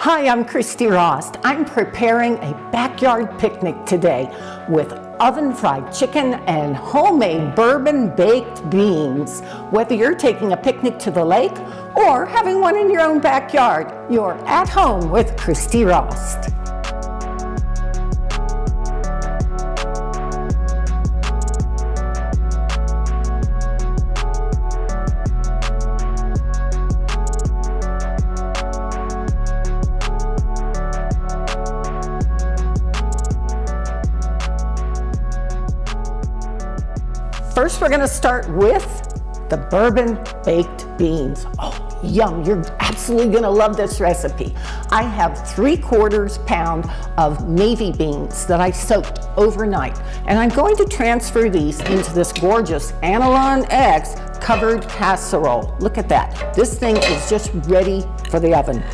Hi, I'm Christy Rost. I'm preparing a backyard picnic today with oven-fried chicken and homemade bourbon-baked beans. Whether you're taking a picnic to the lake or having one in your own backyard, you're at home with Christy Rost. First, we're gonna start with the bourbon baked beans. Oh, yum, you're absolutely gonna love this recipe. I have 3/4 pound of navy beans that I soaked overnight, and I'm going to transfer these into this gorgeous Analon X covered casserole. Look at that. This thing is just ready for the oven.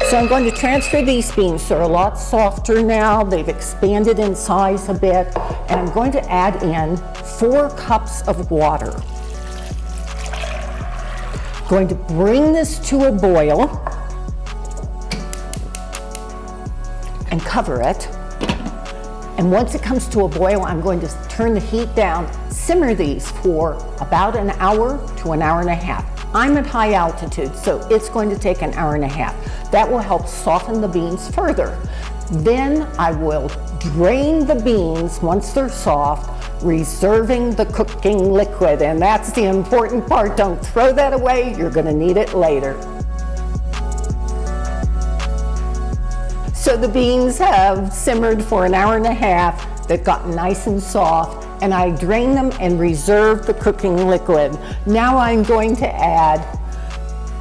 So I'm going to transfer these beans. They're a lot softer now. They've expanded in size a bit. And I'm going to add in 4 cups of water. Going to bring this to a boil and cover it. And once it comes to a boil, I'm going to turn the heat down, simmer these for about an hour to an hour and a half. I'm at high altitude, so it's going to take an hour and a half. That will help soften the beans further. Then I will drain the beans once they're soft, reserving the cooking liquid, and that's the important part. Don't throw that away, you're gonna need it later. So the beans have simmered for an hour and a half. They've gotten nice and soft, and I drain them and reserve the cooking liquid. Now I'm going to add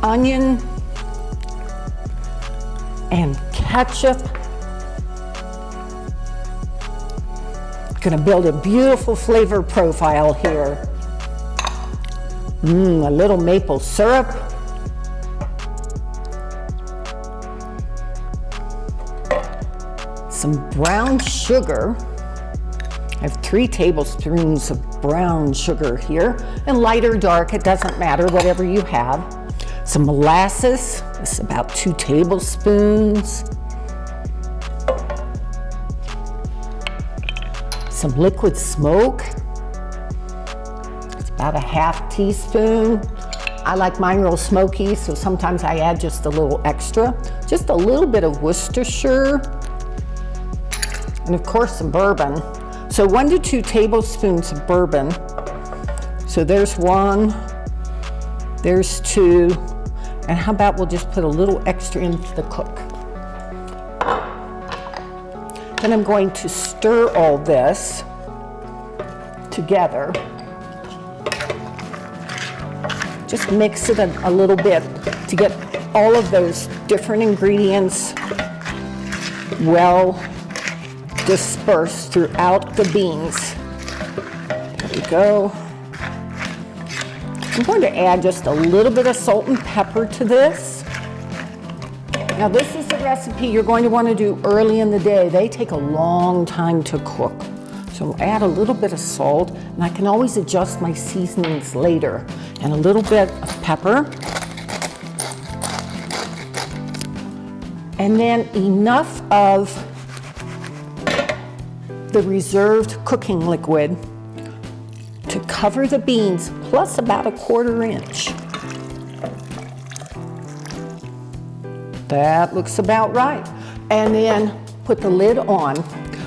onion and ketchup. Gonna build a beautiful flavor profile here. A little maple syrup. Some brown sugar. I have 3 tablespoons of brown sugar here, and light or dark, it doesn't matter, whatever you have. Some molasses, this is about 2 tablespoons. Some liquid smoke, it's about a ½ teaspoon. I like mine real smoky, so sometimes I add just a little extra. Just a little bit of Worcestershire, and of course some bourbon. So 1 to 2 tablespoons of bourbon. So there's 1, there's 2, and how about we'll just put a little extra into the cook. Then I'm going to stir all this together. Just mix it a little bit to get all of those different ingredients well dispersed throughout the beans. There we go. I'm going to add just a little bit of salt and pepper to this. Now this is the recipe you're going to want to do early in the day. They take a long time to cook. So add a little bit of salt, and I can always adjust my seasonings later. And a little bit of pepper. And then enough of the reserved cooking liquid to cover the beans, plus about a 1/4 inch. That looks about right. And then put the lid on.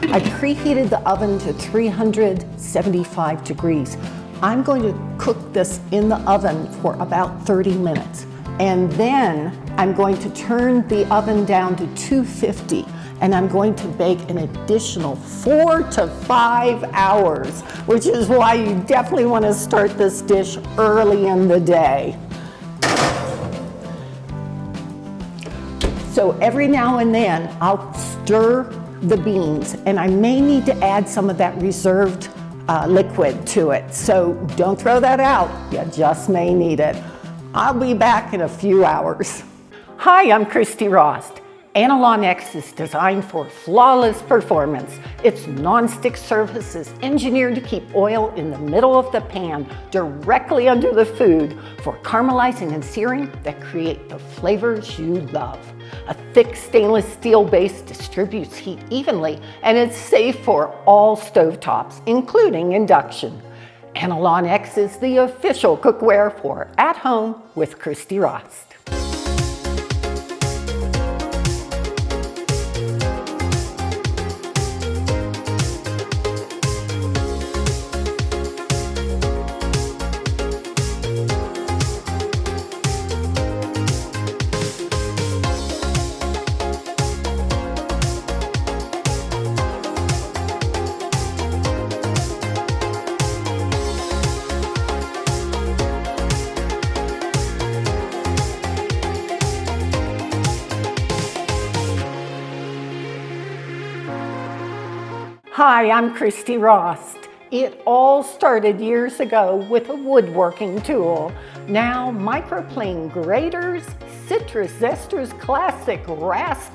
I preheated the oven to 375 degrees. I'm going to cook this in the oven for about 30 minutes. And then I'm going to turn the oven down to 250. And I'm going to bake an additional 4 to 5 hours, which is why you definitely want to start this dish early in the day. So every now and then, I'll stir the beans, and I may need to add some of that reserved liquid to it. So don't throw that out, you just may need it. I'll be back in a few hours. Hi, I'm Christy Rost. Analon X is designed for flawless performance. Its non-stick surface is engineered to keep oil in the middle of the pan, directly under the food, for caramelizing and searing that create the flavors you love. A thick stainless steel base distributes heat evenly, and it's safe for all stovetops, including induction. Analon X is the official cookware for At Home with Christy Rost. Hi, I'm Christy Rost. It all started years ago with a woodworking tool. Now microplane graters, citrus zesters, classic rasp,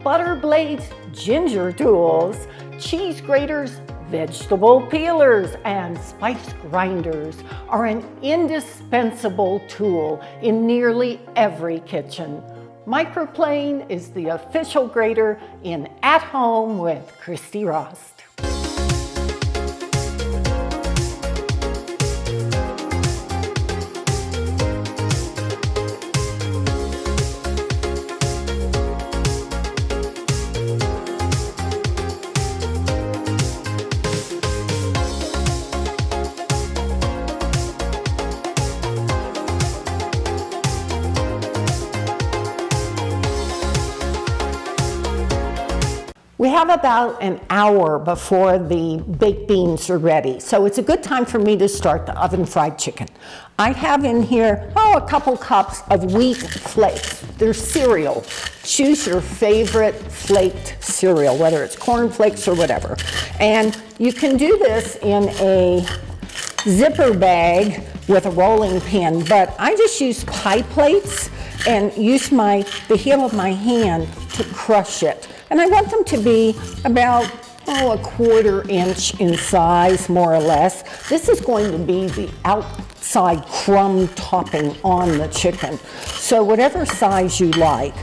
butter blades, ginger tools, cheese graters, vegetable peelers, and spice grinders are an indispensable tool in nearly every kitchen. Microplane is the official grater in At Home with Christy Rost. We have about an hour before the baked beans are ready, so it's a good time for me to start the oven fried chicken. I have in here, a couple cups of wheat flakes. They're cereal. Choose your favorite flaked cereal, whether it's corn flakes or whatever. And you can do this in a zipper bag with a rolling pin, but I just use pie plates and use the heel of my hand to crush it. And I want them to be about, a 1/4 inch in size, more or less. This is going to be the outside crumb topping on the chicken. So whatever size you like.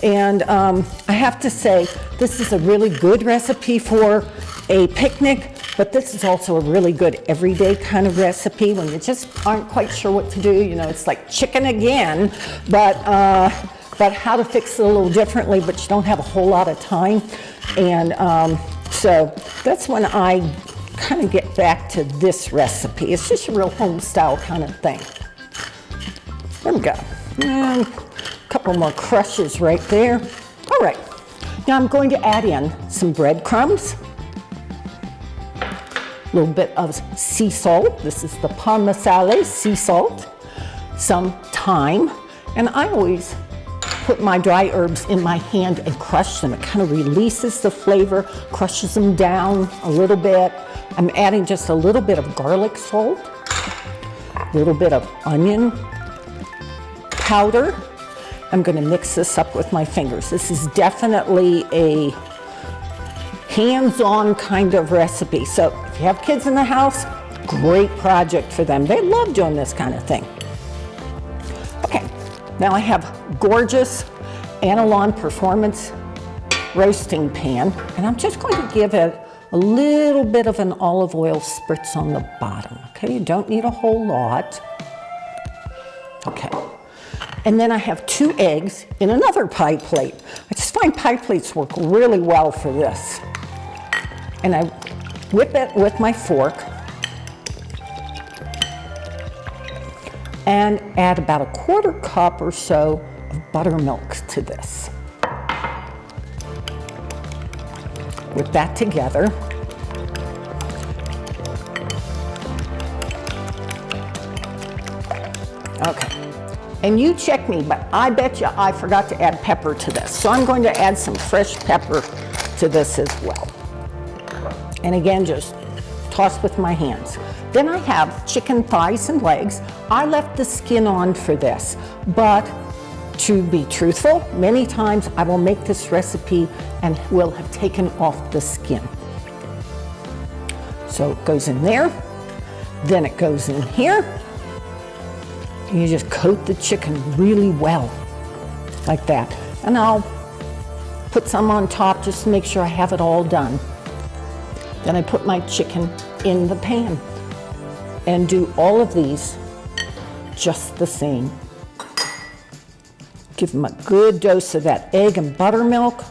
And I have to say, this is a really good recipe for a picnic, but this is also a really good everyday kind of recipe when you just aren't quite sure what to do. You know, it's like chicken again, but how to fix it a little differently, but you don't have a whole lot of time. And so that's when I kind of get back to this recipe. It's just a real home style kind of thing. There we go. And a couple more crushes right there. All right, now I'm going to add in some breadcrumbs, a little bit of sea salt. This is the Parmesale sea salt, some thyme, and I always put my dry herbs in my hand and crush them. It kind of releases the flavor, crushes them down a little bit. I'm adding just a little bit of garlic salt, a little bit of onion powder. I'm going to mix this up with my fingers. This is definitely a hands-on kind of recipe. So if you have kids in the house, great project for them. They love doing this kind of thing. Okay. Now I have gorgeous Analon Performance roasting pan, and I'm just going to give it a little bit of an olive oil spritz on the bottom, okay? You don't need a whole lot. Okay, and then I have 2 eggs in another pie plate. I just find pie plates work really well for this. And I whip it with my fork and add about a 1/4 cup or so of buttermilk to this. Whip that together. Okay, and you check me, but I bet you I forgot to add pepper to this. So I'm going to add some fresh pepper to this as well. And again, just toss with my hands. Then I have chicken thighs and legs. I left the skin on for this, but to be truthful, many times I will make this recipe and will have taken off the skin. So it goes in there, then it goes in here. And you just coat the chicken really well, like that. And I'll put some on top just to make sure I have it all done. Then I put my chicken in the pan and do all of these just the same. Give them a good dose of that egg and buttermilk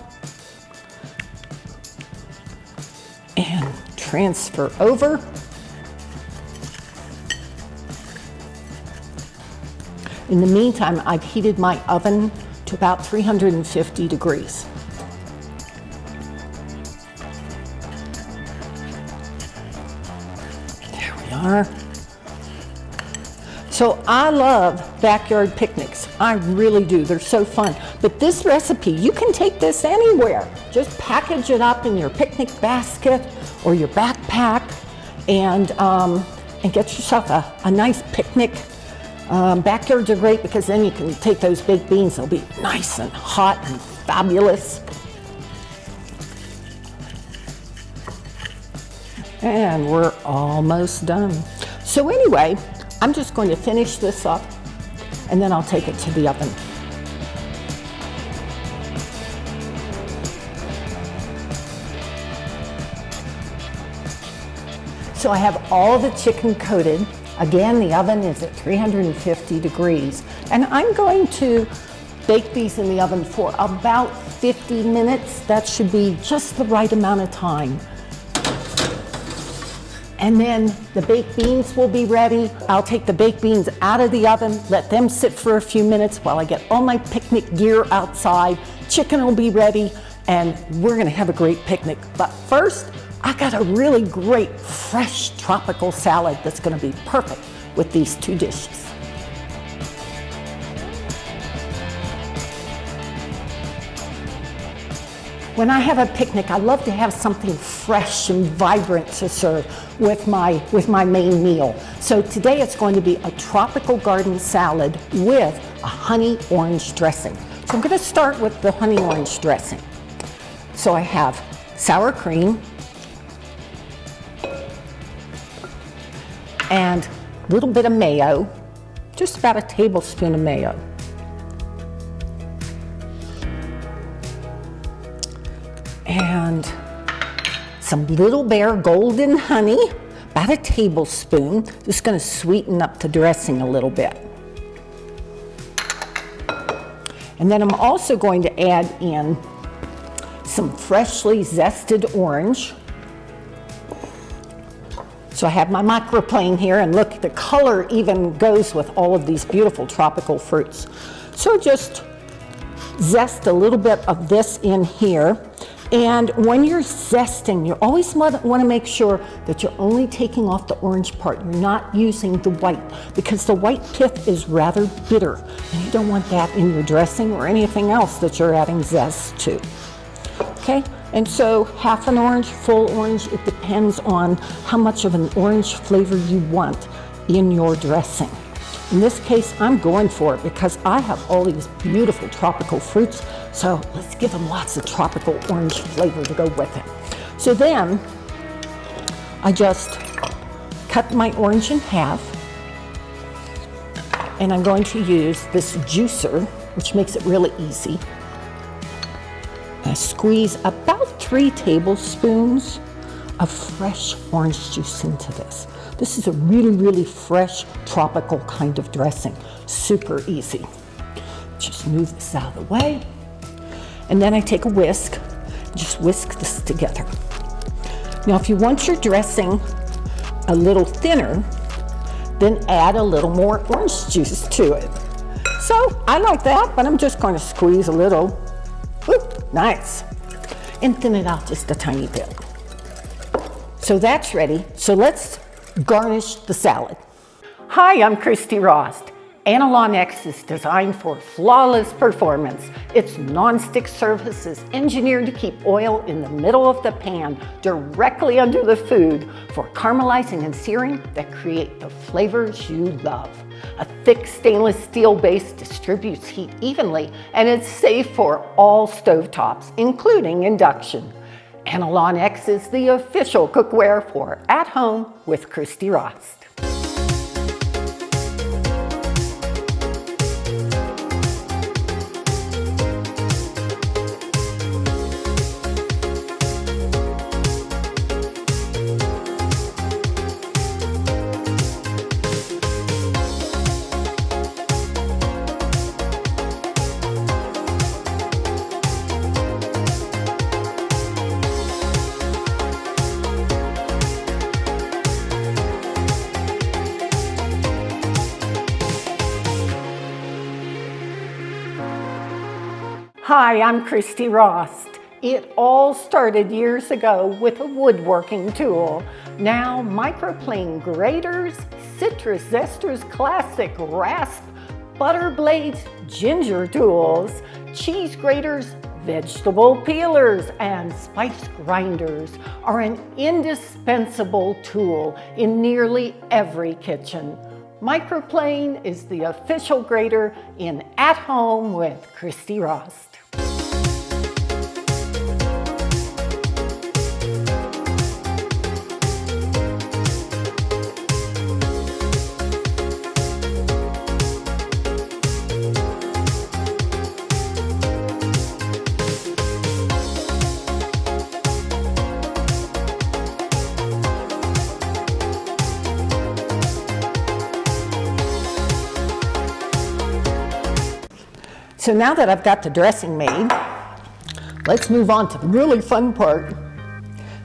and transfer over. In the meantime, I've heated my oven to about 350 degrees. There we are. So I love backyard picnics. I really do. They're so fun. But this recipe, you can take this anywhere. Just package it up in your picnic basket or your backpack and get yourself a nice picnic. Backyards are great because then you can take those baked beans. They'll be nice and hot and fabulous. And we're almost done. So anyway, I'm just going to finish this up and then I'll take it to the oven. So I have all the chicken coated. Again, the oven is at 350 degrees. And I'm going to bake these in the oven for about 50 minutes. That should be just the right amount of time. And then the baked beans will be ready. I'll take the baked beans out of the oven, let them sit for a few minutes while I get all my picnic gear outside. Chicken will be ready, and we're gonna have a great picnic. But first, I got a really great fresh tropical salad that's gonna be perfect with these two dishes. When I have a picnic, I love to have something fresh and vibrant to serve with my main meal. So today it's going to be a tropical garden salad with a honey orange dressing. So I'm going to start with the honey orange dressing. So I have sour cream and a little bit of mayo, just about a tablespoon of mayo. And some Little Bear golden honey, about a tablespoon. Just going to sweeten up the dressing a little bit. And then I'm also going to add in some freshly zested orange. So I have my microplane here, and look, the color even goes with all of these beautiful tropical fruits. So just zest a little bit of this in here. And when you're zesting, you always want to make sure that you're only taking off the orange part. You're not using the white, because the white pith is rather bitter, and you don't want that in your dressing or anything else that you're adding zest to. Okay, and so half an orange, full orange, it depends on how much of an orange flavor you want in your dressing. In this case, I'm going for it because I have all these beautiful tropical fruits, so let's give them lots of tropical orange flavor to go with it. So then, I just cut my orange in half, and I'm going to use this juicer, which makes it really easy. I squeeze about 3 tablespoons of fresh orange juice into this. This is a really, really fresh, tropical kind of dressing. Super easy. Just move this out of the way. And then I take a whisk, just whisk this together. Now, if you want your dressing a little thinner, then add a little more orange juice to it. So I like that, but I'm just going to squeeze a little. Whoop, nice. And thin it out just a tiny bit. So that's ready. So let's garnish the salad. Hi, I'm Christy Rost. Analon X is designed for flawless performance. Its non-stick surface is engineered to keep oil in the middle of the pan, directly under the food, for caramelizing and searing that create the flavors you love. A thick stainless steel base distributes heat evenly, and it's safe for all stovetops, including induction. Analon X is the official cookware for At Home with Christy Rost. Hi, I'm Christy Rost. It all started years ago with a woodworking tool. Now microplane graters, citrus zesters, classic rasp, butter blades, ginger tools, cheese graters, vegetable peelers, and spice grinders are an indispensable tool in nearly every kitchen. Microplane is the official grater in At Home with Christy Rost. So now that I've got the dressing made, let's move on to the really fun part.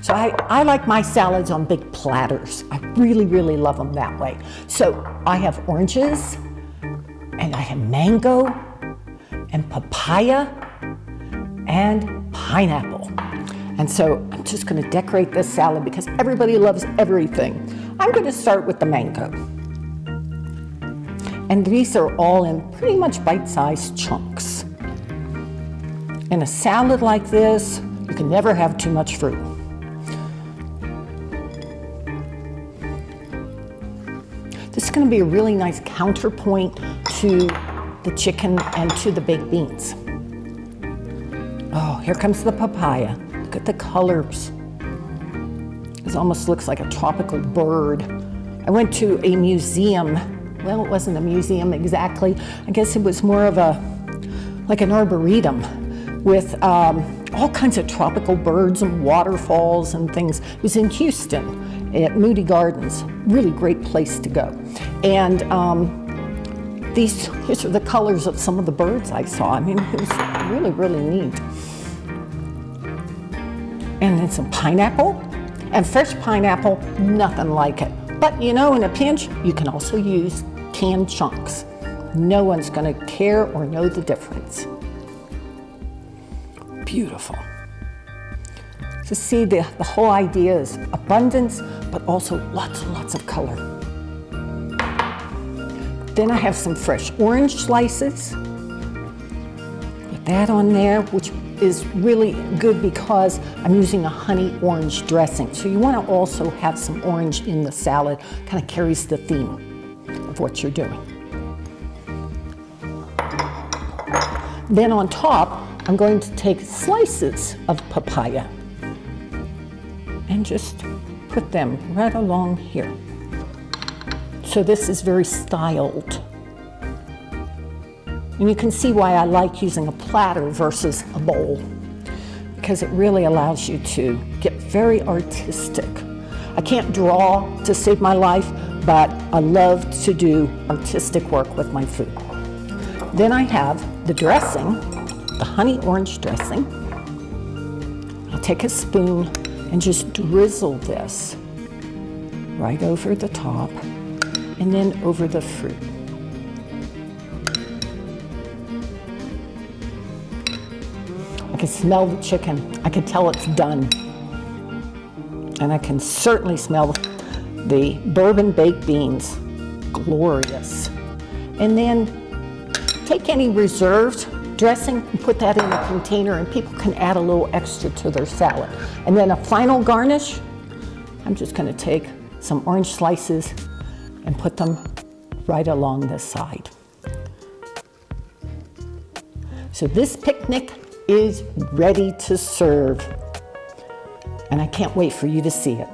So I like my salads on big platters. I really, really love them that way. So I have oranges, and I have mango, and papaya, and pineapple. And so I'm just gonna decorate this salad because everybody loves everything. I'm gonna start with the mango. And these are all in pretty much bite-sized chunks. In a salad like this, you can never have too much fruit. This is gonna be a really nice counterpoint to the chicken and to the baked beans. Oh, here comes the papaya. Look at the colors. This almost looks like a tropical bird. I went to a museum. Well, it wasn't a museum exactly. I guess it was more of like an arboretum with all kinds of tropical birds and waterfalls and things. It was in Houston at Moody Gardens. Really great place to go. And these are the colors of some of the birds I saw. I mean, it was really, really neat. And then some pineapple. And fresh pineapple, nothing like it. But you know, in a pinch, you can also use canned chunks. No one's gonna care or know the difference. Beautiful. So see, the whole idea is abundance, but also lots and lots of color. Then I have some fresh orange slices. Put that on there, which is really good because I'm using a honey orange dressing. So you want to also have some orange in the salad, kind of carries the theme of what you're doing. Then on top, I'm going to take slices of papaya and just put them right along here. So this is very styled. And you can see why I like using a platter versus a bowl, because it really allows you to get very artistic. I can't draw to save my life, but I love to do artistic work with my food. Then I have the dressing, the honey orange dressing. I'll take a spoon and just drizzle this right over the top and then over the fruit. I can smell the chicken. I can tell it's done. And I can certainly smell the bourbon baked beans. Glorious. And then take any reserved dressing and put that in a container, and people can add a little extra to their salad. And then a final garnish, I'm just gonna take some orange slices and put them right along the side. So this picnic is ready to serve. And I can't wait for you to see it.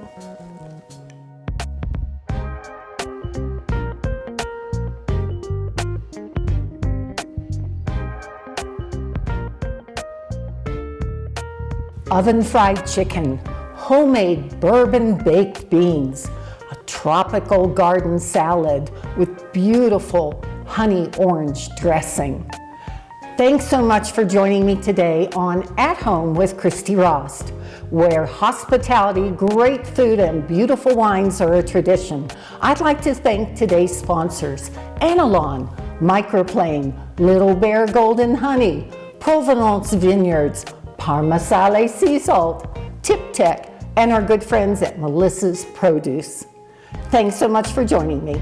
Oven-fried chicken, homemade bourbon baked beans, a tropical garden salad with beautiful honey orange dressing. Thanks so much for joining me today on At Home with Christy Rost, where hospitality, great food, and beautiful wines are a tradition. I'd like to thank today's sponsors, Analon, Microplane, Little Bear Golden Honey, Provenance Vineyards, Parmasale Sea Salt, Tip Tech, and our good friends at Melissa's Produce. Thanks so much for joining me.